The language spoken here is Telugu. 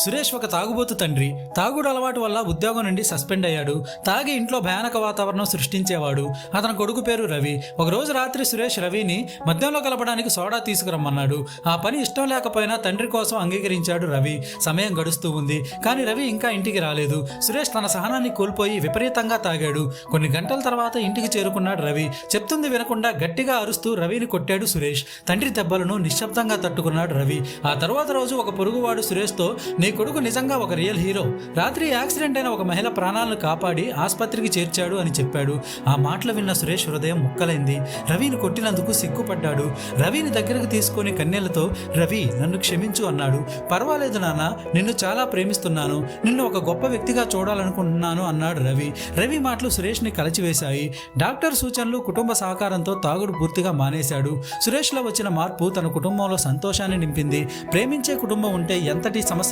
సురేష్ ఒక తాగుబోతు తండ్రి. తాగుడు అలవాటు వల్ల ఉద్యోగం నుండి సస్పెండ్ అయ్యాడు. తాగి ఇంట్లో భయానక వాతావరణం సృష్టించేవాడు. అతని కొడుకు పేరు రవి. ఒకరోజు రాత్రి సురేష్ రవిని మద్యంలో కలపడానికి సోడా తీసుకురమ్మన్నాడు. ఆ పని ఇష్టం లేకపోయినా తండ్రి కోసం అంగీకరించాడు రవి. సమయం గడుస్తూ ఉంది, కానీ రవి ఇంకా ఇంటికి రాలేదు. సురేష్ తన సహనాన్ని కోల్పోయి విపరీతంగా తాగాడు. కొన్ని గంటల తర్వాత ఇంటికి చేరుకున్నాడు రవి. చెప్తుంది వినకుండా గట్టిగా అరుస్తూ రవిని కొట్టాడు సురేష్. తండ్రి దెబ్బలను నిశ్శబ్దంగా తట్టుకున్నాడు రవి. ఆ తర్వాత రోజు ఒక పొరుగువాడు సురేష్తో, నీ కొడుకు నిజంగా ఒక రియల్ హీరో. రాత్రి యాక్సిడెంట్ అయిన ఒక మహిళ ప్రాణాలను కాపాడి ఆసుపత్రికి చేర్చాడు అని చెప్పాడు. ఆ మాటలు విన్న సురేష్ హృదయం ముక్కలైంది. రవిని కొట్టినందుకు సిగ్గుపడ్డాడు. రవిని దగ్గరకు తీసుకొని కన్నీళ్లతో, రవి నన్ను క్షమించు అన్నాడు. పర్వాలేదు నాన్న, నిన్ను చాలా ప్రేమిస్తున్నాను. నిన్ను ఒక గొప్ప వ్యక్తిగా చూడాలనుకుంటున్నాను అన్నాడు రవి. రవి మాటలు సురేష్ని కలచివేశాయి. డాక్టర్ సూచనలు, కుటుంబ సహకారంతో తాగుడు పూర్తిగా మానేశాడు. సురేష్లో వచ్చిన మార్పు తన కుటుంబంలో సంతోషాన్ని నింపింది. ప్రేమించే కుటుంబం ఉంటే ఎంతటి సమస్య